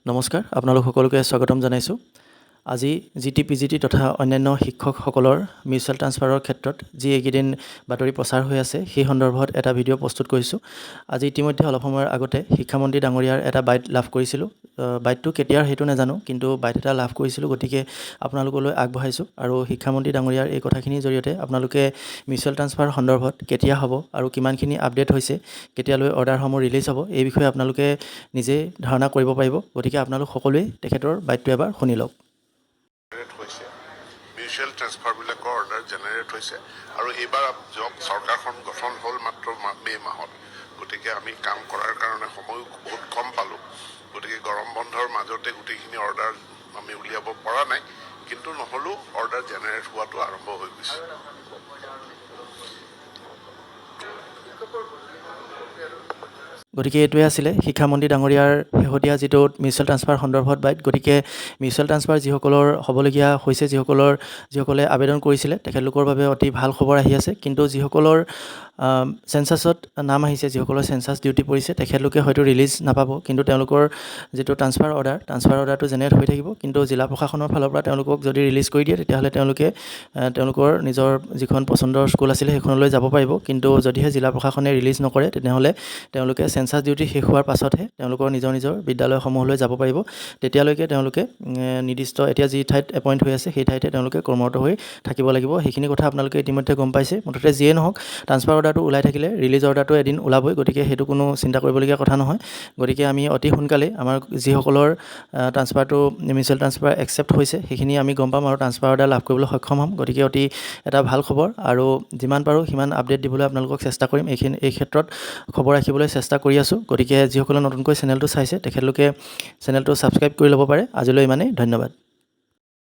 নমস্কাৰ, আপোনালোক সকলোকে স্বাগতম জনাইছোঁ। আজি GT-PGT তথা অন্যান্য শিক্ষকসকলৰ মিউচুৱেল ট্ৰান্সফাৰৰ ক্ষেত্ৰত যি এইকেইদিন বাতৰি প্ৰচাৰ হৈ আছে সেই সন্দৰ্ভত এটা ভিডিঅ' প্ৰস্তুত কৰিছোঁ। আজি ইতিমধ্যে অলপ সময়ৰ আগতে শিক্ষামন্ত্ৰী ডাঙৰীয়াৰ এটা বাইট লাভ কৰিছিলোঁ। বাইটটো কেতিয়াৰ সেইটো নাজানো, কিন্তু বাইট এটা লাভ কৰিছিলোঁ, গতিকে আপোনালোকলৈ আগবঢ়াইছোঁ। আৰু শিক্ষামন্ত্ৰী ডাঙৰীয়াৰ এই কথাখিনিৰ জৰিয়তে আপোনালোকে মিউচুৱেল ট্ৰান্সফাৰ সন্দৰ্ভত কেতিয়া হ'ব আৰু কিমানখিনি আপডেট হৈছে, কেতিয়ালৈ অৰ্ডাৰসমূহ ৰিলিজ হ'ব, এই বিষয়ে আপোনালোকে নিজে ধাৰণা কৰিব পাৰিব। গতিকে আপোনালোক সকলোৱে তেখেতৰ বাইটটো এবাৰ শুনি লওক। মিউচুৱেল ট্ৰান্সফাৰবিলাকৰ অৰ্ডাৰ জেনেৰেট হৈছে আৰু এইবাৰ চৰকাৰখন গঠন হ'ল মাত্ৰ মে' মাহত। গতিকে আমি কাম কৰাৰ কাৰণে সময়ো বহুত কম পালোঁ। গতিকে গৰম বন্ধৰ মাজতে গোটেইখিনি অৰ্ডাৰ আমি উলিয়াব পৰা নাই, কিন্তু নহ'লেও অৰ্ডাৰ জেনেৰেট হোৱাটো আৰম্ভ হৈ গৈছে। গতিকে এইটোৱে আছিলে শিক্ষামন্ত্ৰী ডাঙৰীয়াৰ শেহতীয়া যিটো মিউচুৱেল ট্ৰান্সফাৰ সন্দৰ্ভত বাইট। গতিকে মিউচুৱেল ট্ৰান্সফাৰ যিসকলৰ হ'বলগীয়া হৈছে, যিসকলে আবেদন কৰিছিলে, তেখেতলোকৰ বাবে অতি ভাল খবৰ আহি আছে। কিন্তু যিসকলৰ চেঞ্চাছত নাম আহিছে, যিসকলৰ চেঞ্চাছ ডিউটি পৰিছে, তেখেতলোকে হয়তো ৰিলিজ নাপাব, কিন্তু তেওঁলোকৰ যিটো ট্ৰান্সফাৰ অৰ্ডাৰটো জেনেৰেট হৈ থাকিব। কিন্তু জিলা প্ৰশাসনৰ ফালৰ পৰা তেওঁলোকক যদি ৰিলিজ কৰি দিয়ে, তেতিয়াহ'লে তেওঁলোকে তেওঁলোকৰ নিজৰ যিখন পচন্দৰ স্কুল আছিলে সেইখনলৈ যাব পাৰিব। কিন্তু যদিহে জিলা প্ৰশাসনে ৰিলিজ নকৰে, তেনেহ'লে তেওঁলোকে চেঞ্চাছ ডিউটি শেষ হোৱাৰ পাছতহে তেওঁলোকৰ নিজৰ বিদ্যালয়সমূহলৈ যাব পাৰিব। তেতিয়ালৈকে তেওঁলোকে নিৰ্দিষ্ট এতিয়া যি ঠাইত এপইণ্ট হৈ আছে সেই ঠাইতে তেওঁলোকে কৰ্মৰত হৈ থাকিব লাগিব। সেইখিনি কথা আপোনালোকে ইতিমধ্যে গম পাইছে। মুঠতে যিয়ে নহওক, ট্ৰান্সফাৰ অৰ্ডাৰটো ওলাই থাকিলে ৰিলিজ অৰ্ডাৰটো এদিন ওলাবই। গতিকে সেইটো কোনো চিন্তা কৰিবলগীয়া কথা নহয়। গতিকে আমি অতি সোনকালে আমাৰ যিসকলৰ মিউচুৱেল ট্ৰান্সফাৰ একচেপ্ট হৈছে সেইখিনি আমি গম পাম আৰু ট্ৰান্সফাৰ অৰ্ডাৰ লাভ কৰিবলৈ সক্ষম হ'ম। গতিকে অতি এটা ভাল খবৰ, আৰু যিমান পাৰোঁ সিমান আপডেট দিবলৈ আপোনালোকক চেষ্টা কৰিম। এই ক্ষেত্ৰত খবৰ ৰাখিবলৈ চেষ্টা কৰি আছোঁ। গতিকে যিসকলে নতুনকৈ চেনেলটো চাইছে তেখেতলোকে চেনেলটো ছাবস্ক্ৰাইব কৰি ল'ব পাৰে। আজিলৈ ইমানেই, ধন্যবাদ।